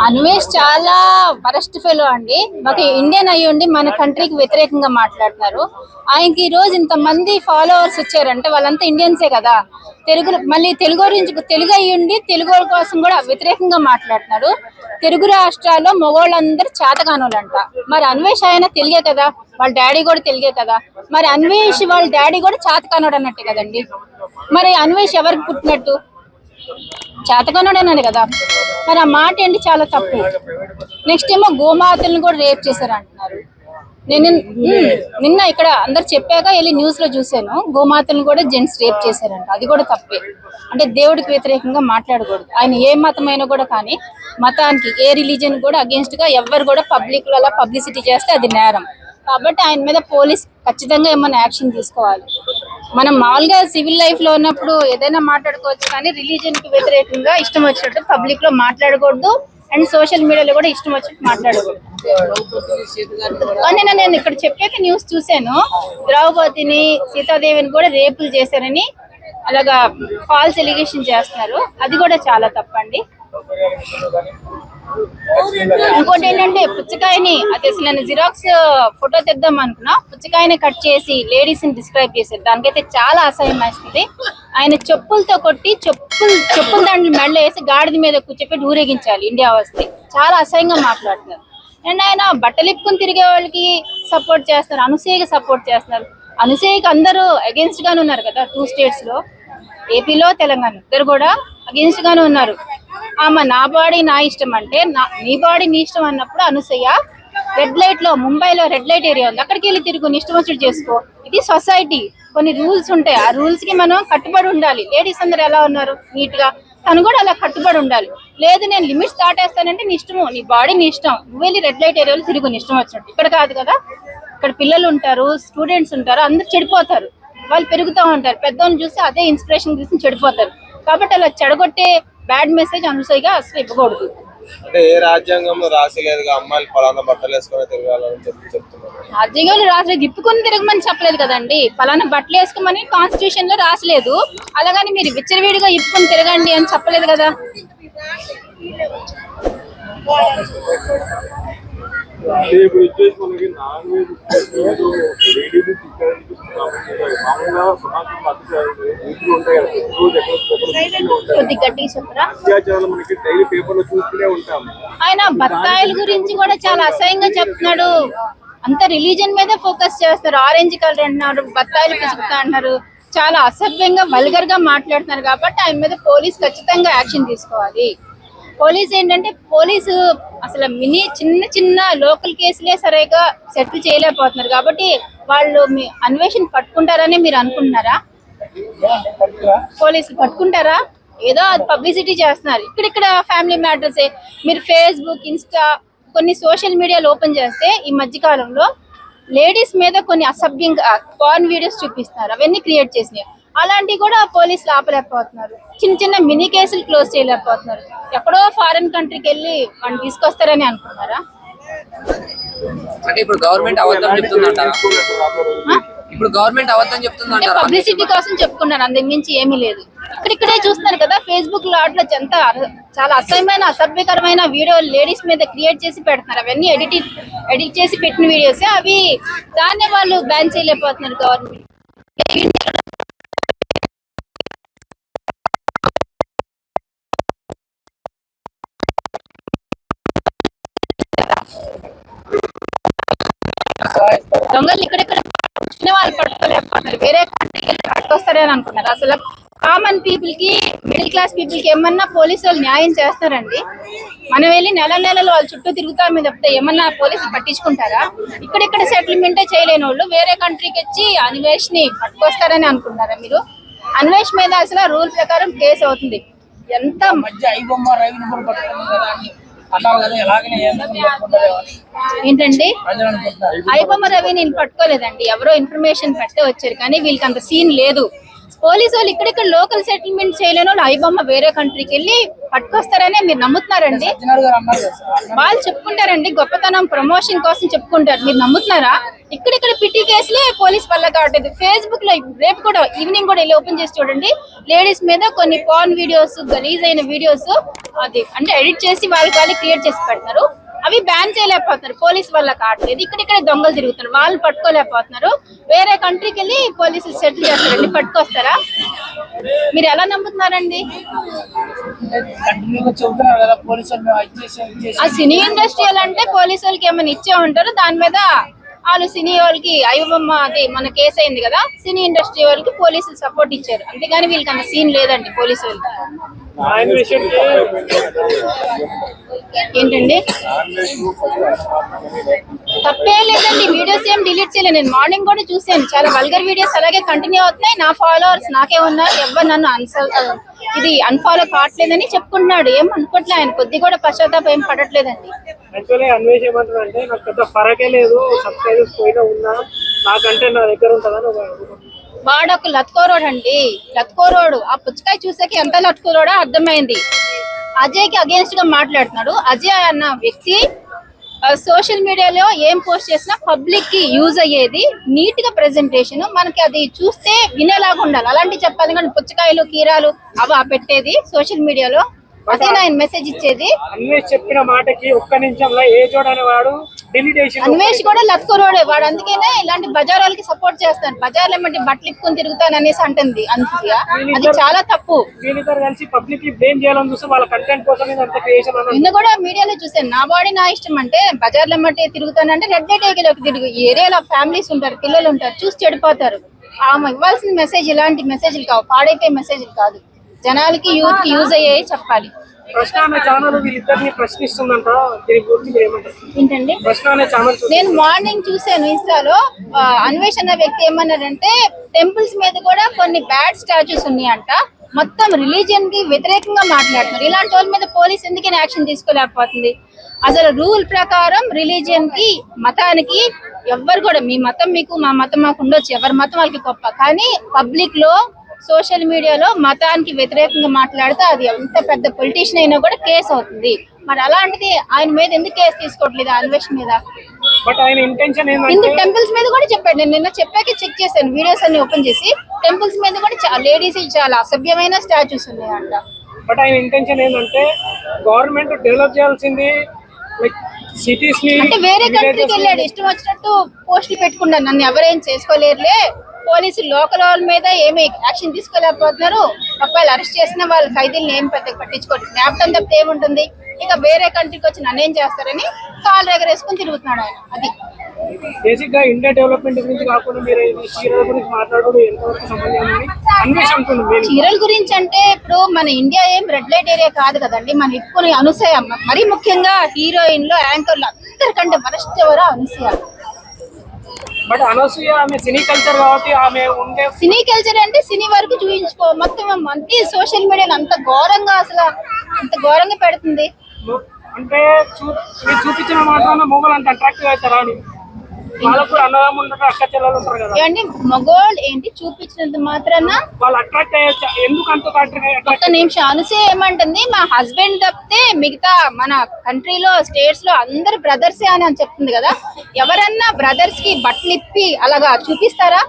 అన్వేష్ చాలా worst fellow అండి. మాకు ఇండియన్ అయ్యి ఉండి మన కంట్రీకి వ్యతిరేకంగా మాట్లాడుతున్నారు. ఆయనకి ఈ రోజు ఇంతమంది ఫాలోవర్స్ వచ్చారంటే వాళ్ళంతా ఇండియన్సే కదా. మళ్ళీ తెలుగు అయ్యి ఉండి తెలుగు కోసం కూడా వ్యతిరేకంగా మాట్లాడుతున్నాడు. తెలుగు రాష్ట్రాల్లో మగవాళ్ళందరూ చేతగానోళ్ళంట. మరి అన్వేష్ ఆయన తెలుగే కదా, వాళ్ళ డాడీ కూడా తెలుగే కదా. మరి అన్వేష్ వాళ్ళ డాడీ కూడా చేతగానోడు అన్నట్టే కదండి. మరి అన్వేష్ ఎవరికి పుట్టినట్టు? చేతగానోడేనని కదా. మరి ఆ మాట ఏంటి చాలా తప్పు. నెక్స్ట్ ఏమో గోమాతలను కూడా రేప్ చేశారు అంటున్నారు. నేను నిన్న ఇక్కడ అందరు చెప్పాక వెళ్ళి న్యూస్ లో చూసాను, గోమాతలను కూడా జెంట్స్ రేప్ చేశారంట. అది కూడా తప్పే. అంటే దేవుడికి వ్యతిరేకంగా మాట్లాడకూడదు. ఆయన ఏ మతమైనా కూడా, కానీ మతానికి ఏ రిలీజియన్ కూడా అగేన్స్ట్ గా ఎవరు కూడా పబ్లిక్ లో అలా పబ్లిసిటీ చేస్తే అది నేరం. కాబట్టి ఆయన మీద పోలీస్ ఖచ్చితంగా ఏమైనా యాక్షన్ తీసుకోవాలి. మనం మామూలుగా సివిల్ లైఫ్ లో ఉన్నప్పుడు ఏదైనా మాట్లాడుకోవచ్చు, కానీ రిలీజియన్ కి వ్యతిరేకంగా ఇష్టం వచ్చినట్టు పబ్లిక్ లో మాట్లాడకూడదు. అండ్ సోషల్ మీడియాలో కూడా ఇష్టం వచ్చినట్టు మాట్లాడకూడదు. కానీ నేను ఇక్కడ చెప్పాక న్యూస్ చూశాను, ద్రౌపదిని సీతాదేవిని కూడా రేపులు చేశారని అలాగా ఫాల్స్ ఎలిగేషన్ చేస్తున్నారు. అది కూడా చాలా తప్పండి. ఇంకోటి ఏంటంటే పుచ్చకాయని, అది అసలు నేను జిరాక్స్ ఫోటో తెద్దాం అనుకున్నా, పుచ్చకాయని కట్ చేసి లేడీస్ ని డిస్క్రైబ్ చేశారు. దానికైతే చాలా అసహ్యం వేస్తుంది. ఆయన చెప్పులతో కొట్టి చెప్పుల దాంట్లో మెడలో వేసి గాడిద మీద కూర్చోపెట్టి ఊరేగించాలి ఇండియా వస్తే. చాలా అసహ్యంగా మాట్లాడుతున్నారు. అండ్ ఆయన బట్టలు ఇప్పుకుని తిరిగే వాళ్ళకి సపోర్ట్ చేస్తున్నారు, అనసూయకి సపోర్ట్ చేస్తున్నారు. అనసూయకి అందరూ అగేన్స్ట్ గానే ఉన్నారు కదా. 2 స్టేట్స్ లో, ఏపీలో తెలంగాణ, ఇద్దరు కూడా అగేన్స్ట్ గానే ఉన్నారు. ఆమె నా బాడీ నా ఇష్టం అంటే, నీ బాడీ నీ ఇష్టం అన్నప్పుడు అనసూయ రెడ్ లైట్ లో, ముంబైలో రెడ్ లైట్ ఏరియా ఉంది, అక్కడికి వెళ్ళి తిరుగు, నీ ఇష్టం వచ్చినట్టు చేసుకో. ఇది సొసైటీ, కొన్ని రూల్స్ ఉంటాయి. ఆ రూల్స్ కి మనం కట్టుబడి ఉండాలి. లేడీస్ అందరు ఎలా ఉన్నారు నీట్ గా, తను కూడా అలా కట్టుబడి ఉండాలి. లేదు నేను లిమిట్స్ దాటేస్తానంటే నీ ఇష్టము, నీ బాడీ నీ ఇష్టం, నువ్వు వెళ్ళి రెడ్ లైట్ ఏరియాలో తిరుగు నీ ఇష్టం వచ్చినట్టు. ఇక్కడ కాదు కదా. ఇక్కడ పిల్లలు ఉంటారు, స్టూడెంట్స్ ఉంటారు, అందరు చెడిపోతారు. వాళ్ళు పెరుగుతూ ఉంటారు, పెద్దవాళ్ళని చూసి అదే ఇన్స్పిరేషన్ చూసి చెడిపోతారు. కాబట్టి అలా చెడగొట్టే బ్యాడ్ మెసేజ్ అనసూయగా అసలు ఇవ్వకూడదు. అంటే ఏ రాజ్యాంగంలో రాసలేదు అమ్మాయిలు ఫలానా బట్టలు వేసుకొని తిరగాలని చెప్తున్నారు. రాజ్యాంగంలో రాసలేదు, ఇప్పుకొని తిరగమని చెప్పలేదు కదండి. ఫలానా బట్టలు వేసుకోమని కాన్స్టిట్యూషన్ లో రాసలేదు. అలాగని మీరు విచ్చలవిడిగా ఇప్పుకొని తిరగండి అని చెప్పలేదు కదా. ఆయన బత్తాయిల గురించి కూడా చాలా అసహ్యంగా చెప్తున్నాడు. అంత రిలీజన్ మీద ఫోకస్ చేస్తారు. ఆరెంజ్ కలర్ అంటున్నారు, బత్తాయిలు పిసుకుతా అంటున్నారు, చాలా అసభ్యంగా వల్గర్ గా మాట్లాడుతున్నారు. కాబట్టి ఆయన మీద పోలీస్ ఖచ్చితంగా యాక్షన్ తీసుకోవాలి. పోలీస్ ఏంటంటే, పోలీసు అసలు చిన్న లోకల్ కేసులే సరిగా సెటిల్ చేయలేకపోతున్నారు. కాబట్టి వాళ్ళు మీ అన్వేషణ పట్టుకుంటారని మీరు అనుకుంటున్నారా? పోలీసులు పట్టుకుంటారా? ఏదో అది పబ్లిసిటీ చేస్తున్నారు. ఇక్కడిక్కడ ఫ్యామిలీ మ్యాటర్సే. మీరు ఫేస్బుక్, ఇన్స్టా, కొన్ని సోషల్ మీడియాలు ఓపెన్ చేస్తే ఈ మధ్య కాలంలో లేడీస్ మీద కొన్ని అసభ్యంగా పార్న్ వీడియోస్ చూపిస్తున్నారు. అవన్నీ క్రియేట్ చేసినాయి. అలాంటివి కూడా పోలీసులు ఆపలేకపోతున్నారు. చిన్న మినీ కేసులు క్లోజ్ చేయలేకపోతున్నారు. ఎక్కడో ఫారిన్ కంట్రీకి వెళ్ళి వాళ్ళు తీసుకొస్తారని అనుకున్నారా? అంటే ఇప్పుడు గవర్నమెంట్ అబద్ధం చెప్తుందంటారా? ఇప్పుడు గవర్నమెంట్ అబద్ధం చెప్తుందంటారా? పబ్లిసిటీ కోసం చెప్పుకున్నారు, అందుకు మించి ఏమీ లేదు. ఇక్కడే చూస్తున్నారు కదా, ఫేస్బుక్ లో అట్లా చాలా అసభ్యకరమైన వీడియోలు లేడీస్ మీద క్రియేట్ చేసి పెడుతున్నారు. అవన్నీ ఎడిట్ చేసి పెట్టిన వీడియోస్. అవి దాన్నే వాళ్ళు బ్యాన్ చేయలేకపోతున్నారు గవర్నమెంట్. దొంగలు ఇక్కడెక్కడ వాళ్ళు పట్టుకోలేకపోతున్నారు. వేరే పట్టుకొస్తారని అనుకున్నారు. అసలు కామన్ పీపుల్ కి, మిడిల్ క్లాస్ పీపుల్ కి ఏమన్నా పోలీసు వాళ్ళు న్యాయం చేస్తారండి? మనం వెళ్ళి నెలలు వాళ్ళ చుట్టూ తిరుగుతాం మీద తప్పితే ఏమన్నా పోలీసులు పట్టించుకుంటారా? ఇక్కడిక్కడ సెటిల్మెంటే చేయలేని వాళ్ళు వేరే కంట్రీకి వచ్చి అన్వేష్ ని పట్టుకొస్తారని అనుకున్నారా మీరు? అన్వేష్ మీద అసలు రూల్ ప్రకారం కేసు అవుతుంది. ఎంత ఏంటండి, ఐబొమ్మ రవి నేను పట్టుకోలేదండి, ఎవరో ఇన్ఫర్మేషన్ పెడితే వచ్చారు. కానీ వీళ్ళకి అంత సీన్ లేదు. పోలీసు వాళ్ళు ఇక్కడిక్కడ లోకల్ సెటిల్మెంట్ చేయలేని వాళ్ళు ఐబొమ్మ వేరే కంట్రీకి వెళ్ళి పట్టుకొస్తారనే మీరు నమ్ముతున్నారండి? వాళ్ళు చెప్పుకుంటారండి గొప్పతనం, ప్రమోషన్ కోసం చెప్పుకుంటారు, మీరు నమ్ముతున్నారా? ఇక్కడిక్కడ పిట్టి కేసులే పోలీస్ వల్ల కావట్లేదు. ఫేస్బుక్ లో రేపు కూడా ఈవినింగ్ కూడా వెళ్ళి ఓపెన్ చేసి చూడండి, లేడీస్ మీద కొన్ని పార్న్ వీడియోస్, గలీజ్ అయిన వీడియోస్ అది అంటే ఎడిట్ చేసి వాళ్ళు క్రియేట్ చేసి పెడతారు. అవి బ్యాన్ చేయలేకపోతున్నారు, పోలీస్ వల్ల కావట్లేదు. ఇక్కడిక్కడే దొంగలు తిరుగుతున్నారు, వాళ్ళు పట్టుకోలేకపోతున్నారు. వేరే కంట్రీకి వెళ్ళి పోలీసులు సెటిల్ చేస్తారండి, పట్టుకొస్తారా? మీరు ఎలా నమ్ముతున్నారండి? ఆ సినీ ఇండస్ట్రీ అంటే పోలీసు వాళ్ళకి ఏమైనా ఇచ్చే ఉంటారు, దాని మీద వాళ్ళు సినీ వాళ్ళకి అయ్యమ్మ అది మన కేసు అయింది కదా, సినీ ఇండస్ట్రీ వాళ్ళకి పోలీసులు సపోర్ట్ ఇచ్చారు, అంతేగాని వీళ్ళకి అంత సీన్ లేదండి పోలీసు వాళ్ళకి. ఏంటండి తప్పే లేదండి, వీడియోస్ ఏం డిలీట్ చేయలేదు. నేను మార్నింగ్ కూడా చూసాను, చాలా వల్గర్ వీడియోస్ అలాగే కంటిన్యూ అవుతున్నాయి. నా ఫాలోవర్స్ నాకే ఉన్నారు, ఎవరు నన్ను ఇది అన్ఫాలో కావట్లేదని చెప్పుకుంటున్నాడు. ఏం అనుకోవట్లే ఆయన, కొద్ది కూడా పశ్చాత్తాపం ఏం పడట్లేదండి. యాక్చువల్లీ అన్వేష్ ఏమంటారంటే నాకు పెద్ద ఫరకే లేదు, సబ్స్క్రైబర్స్ పోయినా ఉన్నా నాకంటే నా దగ్గర ఉంటుందని. వాడు ఒక లత్కోరోడ్ అండి, లత్కోరోడు. ఆ పుచ్చకాయ చూసాక ఎంత లత్కోరోడో అర్థమైంది. అజయ్ కి అగేన్స్ట్ గా మాట్లాడుతున్నాడు. అజయ్ అన్న వ్యక్తి సోషల్ మీడియాలో ఏం పోస్ట్ చేసినా పబ్లిక్ కి యూజ్ అయ్యేది, నీట్ గా ప్రెజెంటేషన్, మనకి అది చూస్తే వినేలాగా ఉండాలి. అలాంటి చెప్పాలి కానీ పుచ్చకాయలు కీరాలు అవి పెట్టేది సోషల్ మీడియాలో, అదే ఆయన మెసేజ్ ఇచ్చేది. అన్వేష్ చెప్పిన మాటకి ఒక్క నిమిషంలో ఏ జోడని వాడు డిలీట్ చేసి, అన్వేష్ కూడా లత్కోరోడే వాడు, అందుకనే ఇలాంటి బజారాలకి సపోర్ట్ చేస్తాను. బజార్లో ఏమంటే బట్టలు ఇప్పుకొని తిరుగుతాను అనేసి అంటుంది అనుసూయ, అది చాలా తప్పు. వీళ్ళిద్దరు కలిసి పబ్లిక్ కి బ్లేమ్ చేయాలని చూస్తే వాళ్ళ కంటెంట్ కోసం అంత క్రియేషన్ అన్న. నిన్న కూడా మీడియాలో చూసాను, నా బాడీ నా ఇష్టం అంటే బజార్లో ఏమంటే తిరుగుతానంటే రెడ్ ఏరియాలోకి తిరుగు. ఈ ఏరియాలో ఫ్యామిలీస్ ఉంటారు, పిల్లలు ఉంటారు, చూసి చెడిపోతారు. ఆమె ఇవ్వాల్సిన మెసేజ్ ఇలాంటి మెసేజ్లు కావు, పాడైపోయే మెసేజ్లు కాదు, జనాలకి యూత్ కి యూజ్ అయ్యే చెప్పాలి. ప్రశ్న అనే ఛానల్ వీళ్ళిద్దరిని ప్రశ్నిస్తుందంట, దీని గురించి మీరు ఏమంటారు? ఏంటండి ప్రశ్న అనే ఛానల్ నేను మార్నింగ్ చూసాను ఇన్స్టాలో, అన్వేష్ అన్న వ్యక్తి ఏమన్నారంటే టెంపుల్స్ మీద కూడా కొన్ని బ్యాడ్ స్టాచ్యూస్ ఉన్నాయంట, మొత్తం రిలీజియన్ కి వ్యతిరేకంగా మాట్లాడుతున్నారు. ఇలాంటి వాళ్ళ మీద పోలీస్ ఎందుకని యాక్షన్ తీసుకోలేకపోతుంది? అసలు రూల్ ప్రకారం రిలీజియన్ కి, మతానికి ఎవ్వరు కూడా, మీ మతం మీకు, మా మతం మాకు ఉండొచ్చు, ఎవరి మతం వాళ్ళకి గొప్ప, కానీ పబ్లిక్ లో సోషల్ మీడియాలో మతానికి వ్యతిరేకంగా మాట్లాడితే అది ఎంత పెద్ద పొలిటీషియన్ అయినా కూడా కేసు అవుతుంది. మరి అలాంటిది ఆయన మీద ఎందుకు కేసు తీసుకోవట్లేదు అన్వేష్ మీద? బట్ ఆయన ఇంటెన్షన్ ఇందు టెంపుల్స్ మీద కూడా చెప్పాడు, నేను నిన్న చెప్పాక చెక్ చేశాను వీడియోస్ అన్ని ఓపెన్ చేసి, టెంపుల్స్ మీద కూడా లేడీస్ చాలా అసభ్యమైన స్టాచ్యూస్ ఉన్నాయంట. బట్ ఆయన ఇంటెన్షన్ ఏంటంటే గవర్నమెంట్ డెవలప్ చేయాల్సింది లైక్ సిటీస్ ని, అంటే వేరే కంట్రీకి వెళ్ళాడు, ఇష్టం వచ్చినట్టు పోస్టులు పెట్టుకున్నాడు, నన్ను ఎవరేం చేసుకోలేరులే, పోలీసులు లోకల్ వాళ్ళ మీద ఏమి యాక్షన్ తీసుకోలేకపోతున్నారు, ఒకవేళ అరెస్ట్ చేసిన వాళ్ళ ఖైదీలను ఏం పెద్దగా పట్టించుకోవట్లేదు, జ్ఞాపకం తప్పితే ఏముంటుంది, ఇక వేరే కంట్రీకి వచ్చి నన్ను ఏం చేస్తారని కాళ్ళు ఎగరేసుకుని తిరుగుతున్నాడు ఆయన. అది బేసిక్ గా ఇండియా డెవలప్మెంట్ గురించి కాకుండా మీరు చీరల గురించి మాట్లాడడం ఎంతవరకు సంబంధం అని అన్వేష్ అంటుంది. చీరల గురించి అంటే ఇప్పుడు మన ఇండియా ఏం రెడ్ లైట్ ఏరియా కాదు కదండి, మన ఇప్పుడు అనసూయ, మరీ ముఖ్యంగా హీరోయిన్ లో యాంకర్లు అందరికంటే వరస్ట్ ఎవరో అనసూయ. బట్ అనసూయ ఆమె సినీ కల్చర్ కాబట్టి ఆమె ఉండే సినీ కల్చర్ అంటే సినీ వరకు చూపించుకో, మొత్తం అంతే సోషల్ మీడియాలో అంత ఘోరంగా, అసలు అంత ఘోరంగా పెడుతుంది. అంటే మీరు చూపించిన మాత్రాన మొగలు అంత అట్రాక్టివ్ అవుతారా అని, వాళ్ళకు కూడా అన్నదమ్ములు ఉంటారు, అక్క చెల్లెలు ఉంటారు కదా. ఏమండి మగోళ్ళు ఏంటి చూపించినంత మాత్రాన వాళ్ళు అట్రాక్ట్ అయ్యొచ్చు, ఎందుకు అంత ఒక్క నిమిషం. అనసూయ ఏమంటుంది, మా హస్బెండ్ తప్పితే మిగతా మన కంట్రీలో స్టేట్స్ లో అందరు బ్రదర్సే అని చెప్తుంది కదా. ఎవరన్నా బ్రదర్స్ కి బట్టలు ఇప్పి అలాగా చూపిస్తారా?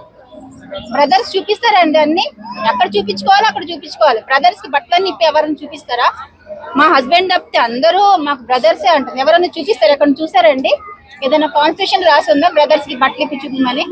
బ్రదర్స్ చూపిస్తారండి అన్ని, ఎక్కడ చూపించుకోవాలి అక్కడ చూపించుకోవాలి. బ్రదర్స్ కి బట్టలన్నీ ఇప్పి ఎవరైనా చూపిస్తారా? మా హస్బెండ్ తప్పితే అందరూ మాకు బ్రదర్సే అంటుంది, ఎవరైనా చూపిస్తారు? ఎక్కడ చూసారండి? ఏదైనా కాన్స్టిట్యూషన్ రాసి ఉందా బ్రదర్స్ కి బట్టలు ఇప్పి చూపించమని?